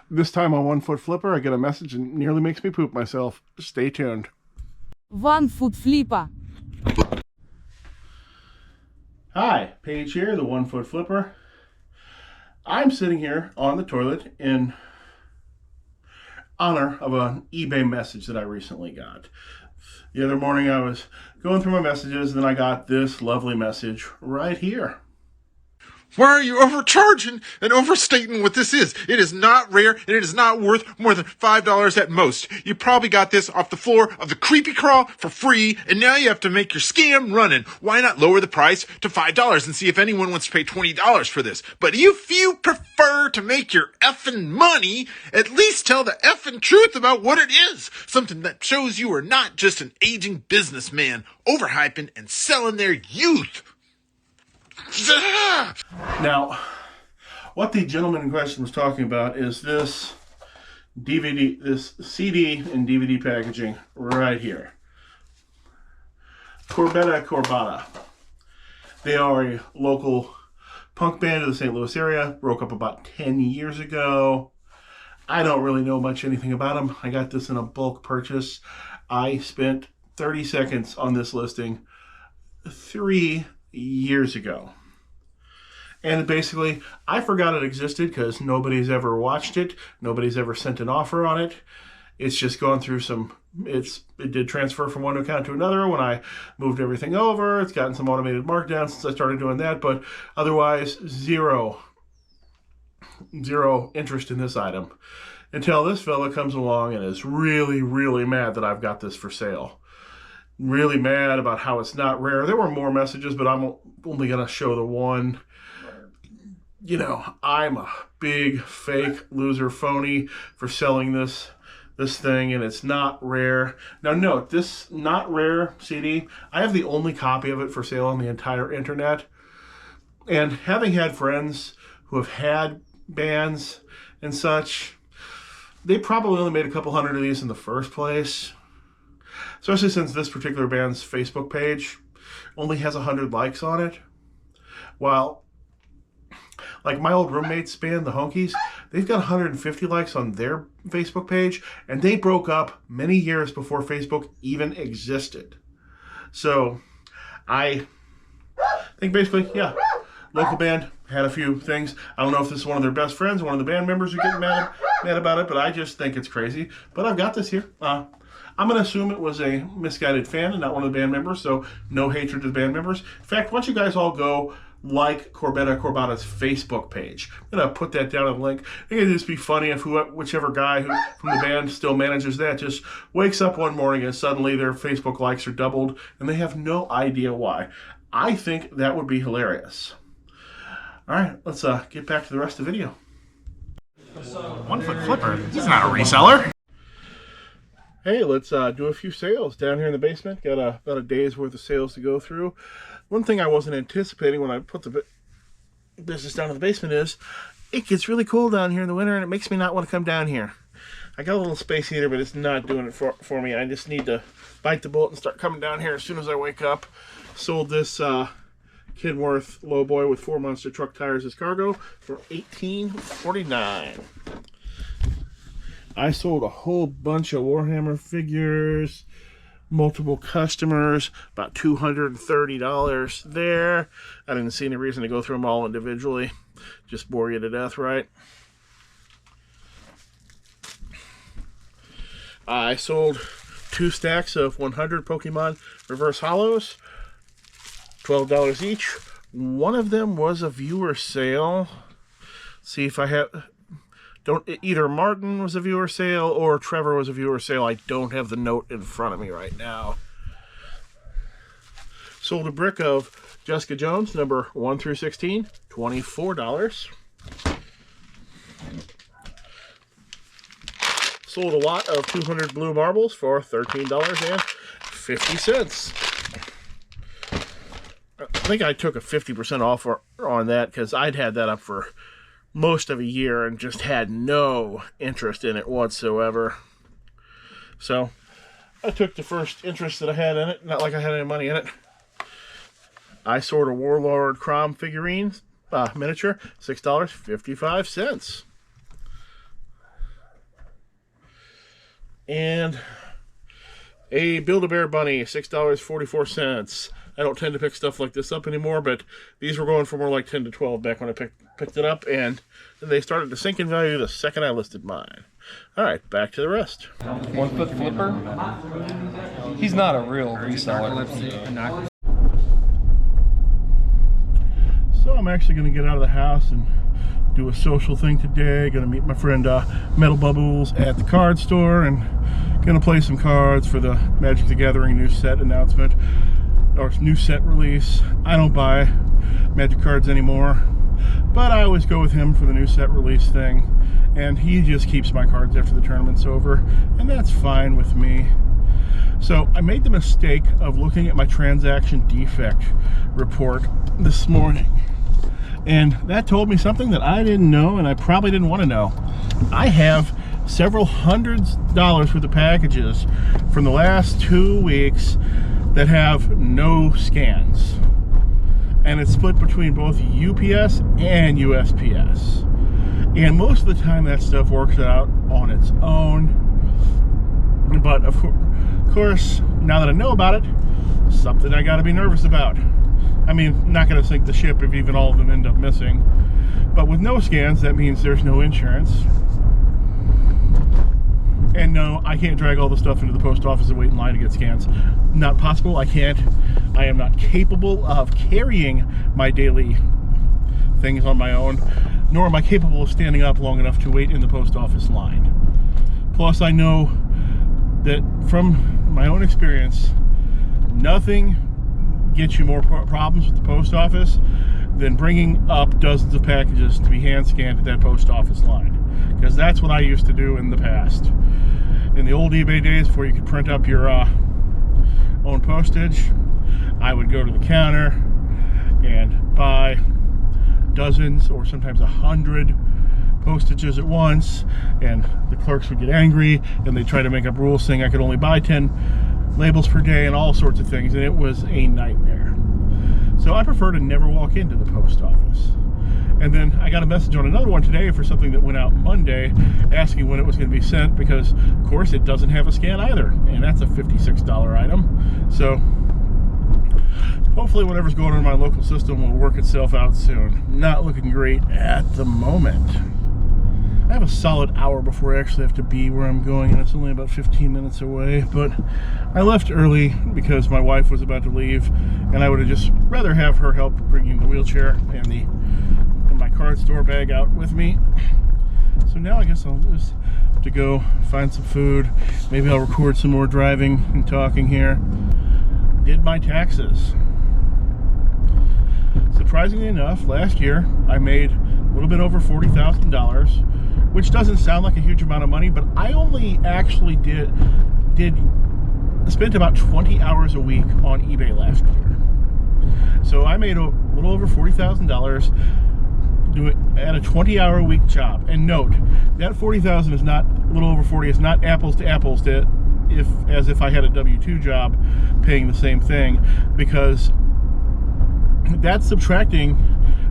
This time on One Foot Flipper, I get a message and it nearly makes me poop myself. Stay tuned. One foot flipper. Hi, Paige here, the One Foot Flipper. I'm sitting here on the toilet in honor of an eBay message that I recently got. The other morning I was going through my messages and then I got this lovely message right here. Why are you overcharging and overstating what this is? It is not rare, and it is not worth more than $5 at most. You probably got this off the floor of the creepy crawl for free, and now you have to make your scam running. Why not lower the price to $5 and see if anyone wants to pay $20 for this? But if you prefer to make your effing money, at least tell the effing truth about what it is. Something that shows you are not just an aging businessman overhyping and selling their youth. Now, what the gentleman in question was talking about is this DVD, this CD and DVD packaging right here. Corbetta. They are a local punk band in the St. Louis area. Broke up about 10 years ago. I don't really know much anything about them. I got this in a bulk purchase. I spent 30 seconds on this listing 3 years ago. And basically, I forgot it existed because nobody's ever watched it. Nobody's ever sent an offer on it. It's just gone through it did transfer from one account to another when I moved everything over. It's gotten some automated markdown since I started doing that, but otherwise, zero interest in this item. Until this fella comes along and is really, really mad that I've got this for sale. Really mad about how it's not rare. There were more messages, but I'm only going to show the one. You know, I'm a big fake loser phony for selling this thing, and it's not rare. Now note, this not rare CD, I have the only copy of it for sale on the entire internet. And having had friends who have had bands and such, they probably only made a couple hundred of these in the first place. Especially since this particular band's Facebook page only has 100 likes on it. While, like my old roommate's band, the Honkies, they've got 150 likes on their Facebook page, and they broke up many years before Facebook even existed. So, I think basically, yeah, local band, had a few things. I don't know if this is one of their best friends, one of the band members who get mad about it, but I just think it's crazy. But I've got this here. I'm going to assume it was a misguided fan and not one of the band members, so no hatred to the band members. In fact, why don't you guys all go like Corbetta's Facebook page. I'm going to put that down in a link. I think it'd just be funny if whichever guy from the band still manages that just wakes up one morning and suddenly their Facebook likes are doubled and they have no idea why. I think that would be hilarious. All right, let's get back to the rest of the video. One Foot Flipper? He's not a reseller. Hey, let's do a few sales down here in the basement. Got about a day's worth of sales to go through. One thing I wasn't anticipating when I put the business down in the basement is it gets really cold down here in the winter and it makes me not want to come down here. I got a little space heater, but it's not doing it for me. I just need to bite the bullet and start coming down here as soon as I wake up. Sold this Kenworth lowboy with 4 monster truck tires as cargo for $18.49. I sold a whole bunch of Warhammer figures, multiple customers, about $230 there. I didn't see any reason to go through them all individually. Just bore you to death, right? I sold 2 stacks of 100 Pokemon Reverse Hollows, $12 each. One of them was a viewer sale. See if I have... Either Martin was a viewer sale or Trevor was a viewer sale. I don't have the note in front of me right now. Sold a brick of Jessica Jones, number 1 through 16, $24. Sold a lot of 200 blue marbles for $13.50. I think I took a 50% off on that because I'd had that up for most of a year and just had no interest in it whatsoever. So I took the first interest that I had in it, not like I had any money in it. I sold a Warlord Crom figurine, miniature, $6.55. And a Build-A-Bear bunny, $6.44. I don't tend to pick stuff like this up anymore, but these were going for more like 10 to 12 back when I picked it up, and then they started to sink in value the second I listed mine. All right, back to the rest. 1 foot flipper. He's not a real reseller. So I'm actually going to get out of the house and do a social thing today. Going to meet my friend Metal Bubbles at the card store and going to play some cards for the Magic the Gathering new set announcement or new set release. I don't buy Magic cards anymore, but I always go with him for the new set release thing, and he just keeps my cards after the tournament's over, and that's fine with me. So I made the mistake of looking at my transaction defect report this morning, and that told me something that I didn't know and I probably didn't want to know. I have several hundreds of dollars worth of packages from the last 2 weeks that have no scans, and it's split between both UPS and USPS, and most of the time that stuff works out on its own. But of course, now that I know about it, something I got to be nervous about. I mean, not going to sink the ship if even all of them end up missing, but with no scans, that means there's no insurance. And no, I can't drag all the stuff into the post office and wait in line to get scans. Not possible. I am not capable of carrying my daily things on my own, nor am I capable of standing up long enough to wait in the post office line. Plus, I know that from my own experience, nothing gets you more problems with the post office than bringing up dozens of packages to be hand scanned at that post office line. Because that's what I used to do in the past. In the old eBay days, before you could print up your own postage, I would go to the counter and buy dozens or sometimes 100 postages at once, and the clerks would get angry and they'd try to make up rules saying I could only buy 10 labels per day and all sorts of things, and it was a nightmare. So I prefer to never walk into the post office. And then I got a message on another one today for something that went out Monday asking when it was going to be sent, because of course it doesn't have a scan either, and that's a $56 item. So hopefully whatever's going on in my local system will work itself out soon. Not looking great at the moment. I have a solid hour before I actually have to be where I'm going, and it's only about 15 minutes away, but I left early because my wife was about to leave, and I would have just rather have her help bringing the wheelchair and my card store bag out with me. So now I guess I'll just have to go find some food. Maybe I'll record some more driving and talking here. Did my taxes. Surprisingly enough, last year I made a little bit over $40,000, which doesn't sound like a huge amount of money, but I only actually spent about 20 hours a week on eBay last year. So I made a little over $40,000 at a 20-hour a week job. And note, that $40,000 is not, a little over 40, is not apples to apples to as if I had a W-2 job paying the same thing, because that's subtracting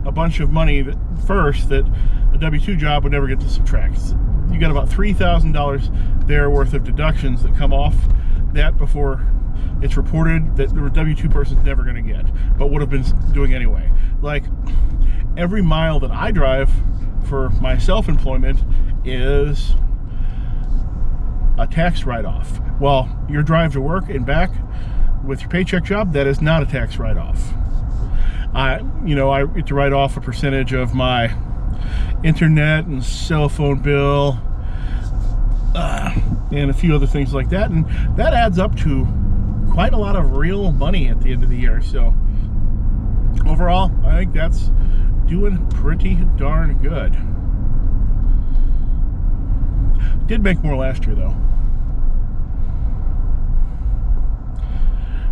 a bunch of money that a W-2 job would never get to subtract. You got about $3,000 there worth of deductions that come off that before it's reported that the W-2 person's never going to get, but would have been doing anyway. Like, every mile that I drive for my self-employment is a tax write-off. Well, your drive to work and back with your paycheck job, that is not a tax write-off. I get to write off a percentage of my internet and cell phone bill and a few other things like that, and that adds up to quite a lot of real money at the end of the year. So overall, I think that's doing pretty darn good. Did make more last year though.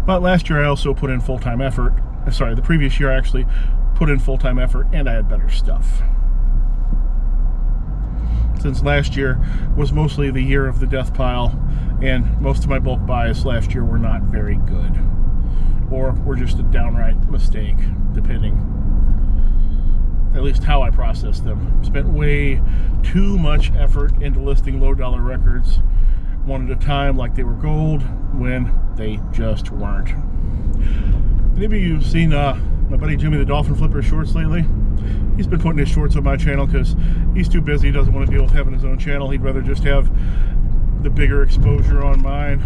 But last year I also put in full-time effort. Sorry, the previous year I actually put in full-time effort and I had better stuff. Since last year was mostly the year of the death pile, and most of my bulk buys last year were not very good, or were just a downright mistake, depending at least how I processed them. Spent way too much effort into listing low dollar records one at a time like they were gold when they just weren't. Maybe you've seen my buddy Jimmy the Dolphin Flipper shorts lately. He's been putting his shorts on my channel because he's too busy. He doesn't want to deal with having his own channel. He'd rather just have the bigger exposure on mine.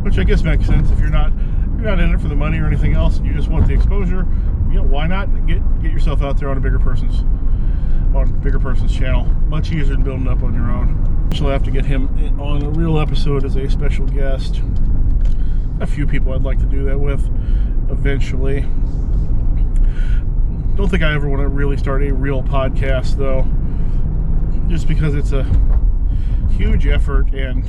Which I guess makes sense. If you're not in it for the money or anything else, and you just want the exposure, you know, why not get yourself out there on a bigger person's channel? Much easier than building up on your own. She'll have to get him on a real episode as a special guest. A few people I'd like to do that with eventually. Don't think I ever want to really start a real podcast though, just because it's a huge effort and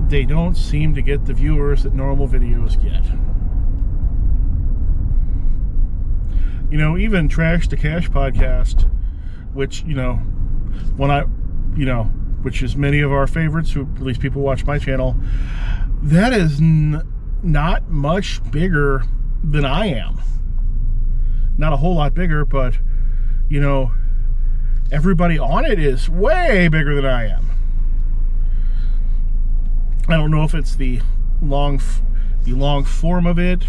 they don't seem to get the viewers that normal videos get. You know, even Trash to Cash podcast, which, you know, which is many of our favorites, who at least people watch my channel, that is not much bigger than I am. Not a whole lot bigger, but, you know, everybody on it is way bigger than I am. I don't know if it's the long form of it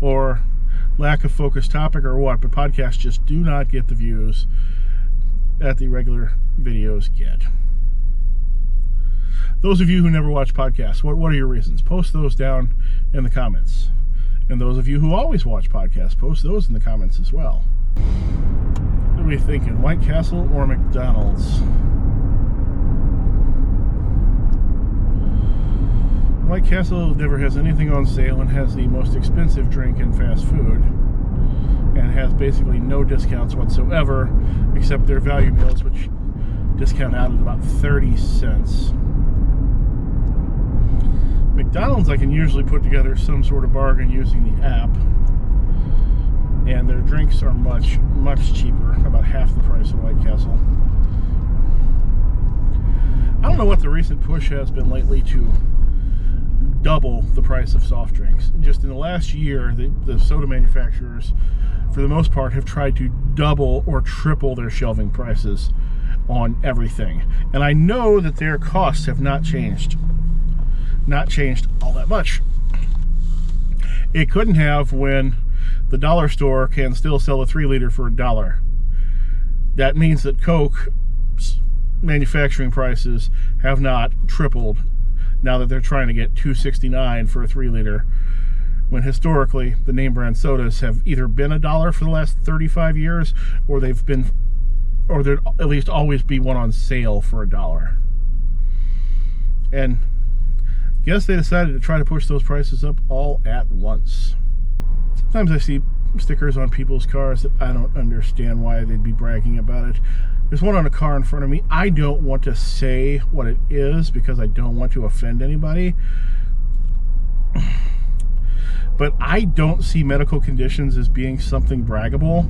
or lack of focused topic or what, but podcasts just do not get the views that the regular videos get. Those of you who never watch podcasts, what are your reasons? Post those down in the comments. And those of you who always watch podcasts, post those in the comments as well. What are we thinking? White Castle or McDonald's? White Castle never has anything on sale and has the most expensive drink in fast food, and has basically no discounts whatsoever except their value meals, which discount out at about 30 cents. McDonald's, I can usually put together some sort of bargain using the app, and their drinks are much, much cheaper, about half the price of White Castle. I don't know what the recent push has been lately to double the price of soft drinks. Just in the last year, the soda manufacturers, for the most part, have tried to double or triple their shelving prices on everything. And I know that their costs have not changed all that much. It couldn't have when the dollar store can still sell a 3-liter for $1. That means that Coke's manufacturing prices have not tripled now that they're trying to get $2.69 for a 3-liter, when historically the name brand sodas have either been $1 for the last 35 years, or there'd at least always be one on sale for $1. And guess they decided to try to push those prices up all at once. Sometimes I see stickers on people's cars that I don't understand why they'd be bragging about it. There's one on a car in front of me. I don't want to say what it is because I don't want to offend anybody. But I don't see medical conditions as being something braggable.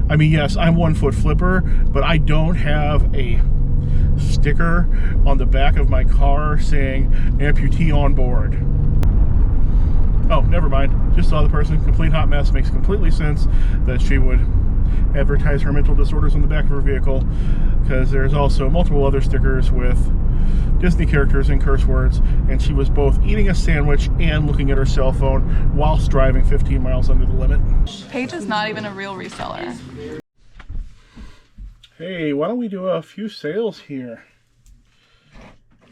I mean, yes, I'm 1footflipper, but I don't have a sticker on the back of my car saying amputee on board. Oh, never mind. Just saw the person. Complete hot mess. Makes completely sense that she would advertise her mental disorders on the back of her vehicle, because there's also multiple other stickers with Disney characters and curse words, and she was both eating a sandwich and looking at her cell phone whilst driving 15 miles under the limit. Paige is not even a real reseller. Hey, why don't we do a few sales here?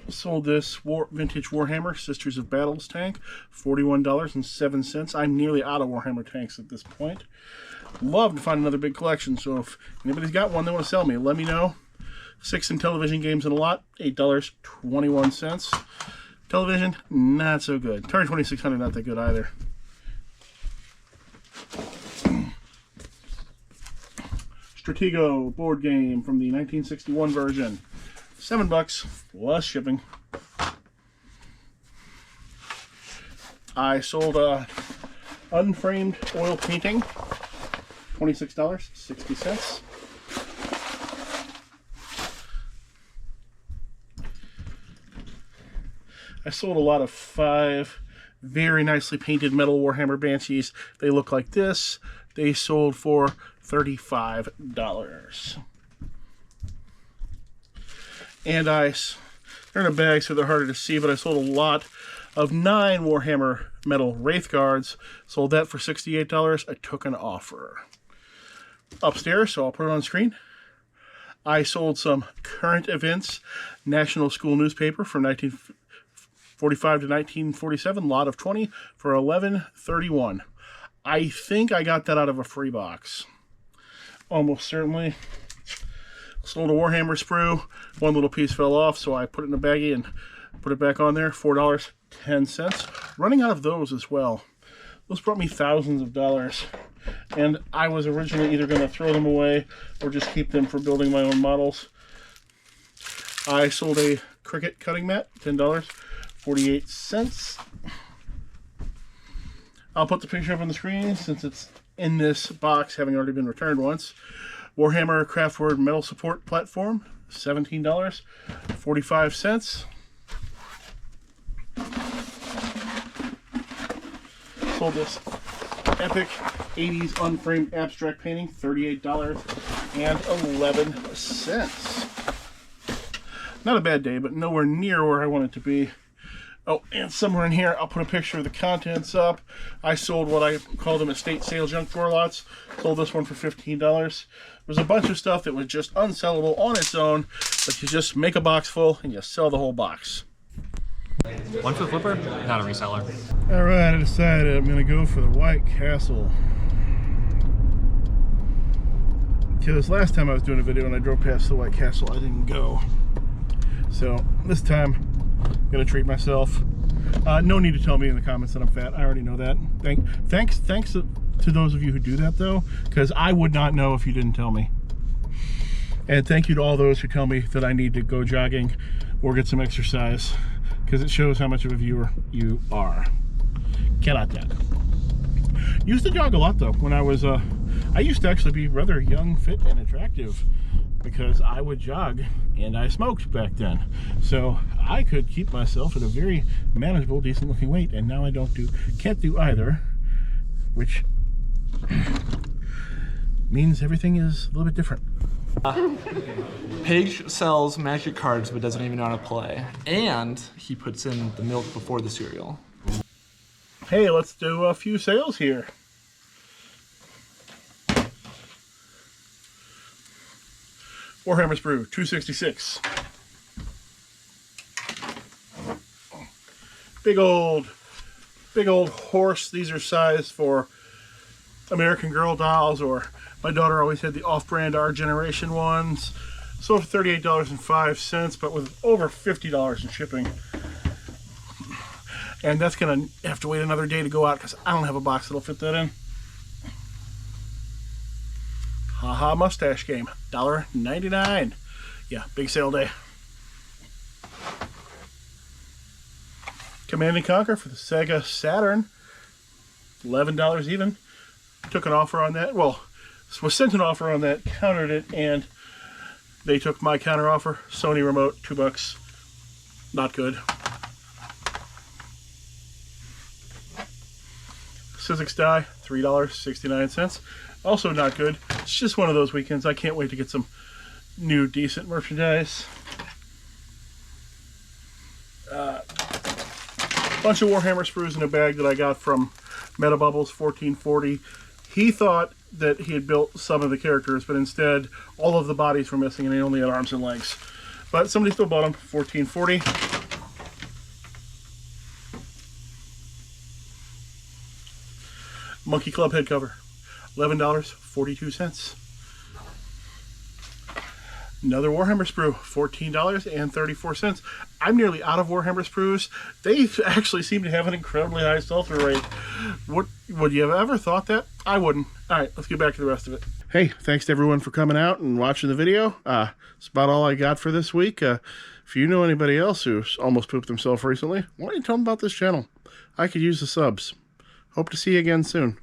Sold this vintage Warhammer Sisters of Battles tank, $41.07. I'm nearly out of Warhammer tanks at this point. Love to find another big collection, so if anybody's got one they want to sell me, let me know. 6 in television games in a lot, $8.21. Television, not so good. Atari 2600, not that good either. Stratego board game from the 1961 version, $7 plus shipping. I sold a unframed oil painting, $26.60. I sold a lot of 5 very nicely painted metal Warhammer Banshees. They look like this. They sold for $35. And they're in a bag, so they're harder to see, but I sold a lot of 9 Warhammer Metal Wraith Guards. Sold that for $68. I took an offer. Upstairs, so I'll put it on screen. I sold some Current Events National School Newspaper from 1945 to 1947, lot of 20 for $11.31. I think I got that out of a free box. Almost certainly. Sold a Warhammer sprue. One little piece fell off, so I put it in a baggie and put it back on there. $4.10. Running out of those as well. Those brought me thousands of dollars. And I was originally either going to throw them away or just keep them for building my own models. I sold a Cricut cutting mat, $10, 48 cents. I'll put the picture up on the screen since it's in this box, having already been returned once. Warhammer Craftword Metal Support Platform, $17, 45 cents. Sold this epic 80s unframed abstract painting, $38.11. Not a bad day, but nowhere near where I want it to be. Oh, and somewhere in here, I'll put a picture of the contents up. I sold what I call them estate sale junk drawer lots. Sold this one for $15. There's a bunch of stuff that was just unsellable on its own, but you just make a box full and you sell the whole box. One foot flipper, not a reseller. All right, I decided I'm gonna go for the White Castle. Because last time I was doing a video and I drove past the White Castle, I didn't go. So this time, I'm gonna treat myself. No need to tell me in the comments that I'm fat. I already know that. Thanks to those of you who do that though, because I would not know if you didn't tell me. And thank you to all those who tell me that I need to go jogging or get some exercise, because it shows how much of a viewer you are. Cannot that. Used to jog a lot though when I was I used to actually be rather young, fit, and attractive, because I would jog and I smoked back then. So I could keep myself at a very manageable, decent looking weight, and now I can't do either, which means everything is a little bit different. Paige sells magic cards but doesn't even know how to play. And he puts in the milk before the cereal. Hey, let's do a few sales here. Warhammer Sprue, $266. Big old horse. These are sized for American Girl dolls, or my daughter always had the off-brand Our Generation ones. Sold for $38.05, but with over $50 in shipping. And that's gonna have to wait another day to go out because I don't have a box that'll fit that in. Haha Mustache Game, $1.99. Yeah, big sale day. Command & Conquer for the Sega Saturn, $11 even. Took an offer on that. Well, was sent an offer on that, countered it, and they took my counter offer. Sony remote, $2. Not good. Sizzix die, $3.69. Also not good. It's just one of those weekends. I can't wait to get some new decent merchandise. Bunch of Warhammer sprues in a bag that I got from Meta Bubbles 1440. He thought that he had built some of the characters, but instead all of the bodies were missing and he only had arms and legs. But somebody still bought them, 1440. Monkey Club head cover, $11.42. Another Warhammer sprue, $14.34. I'm nearly out of Warhammer sprues. They actually seem to have an incredibly high sell-through rate. Would you have ever thought that? I wouldn't. All right, let's get back to the rest of it. Hey, thanks to everyone for coming out and watching the video. That's about all I got for this week. If you know anybody else who's almost pooped themselves recently, why don't you tell them about this channel? I could use the subs. Hope to see you again soon.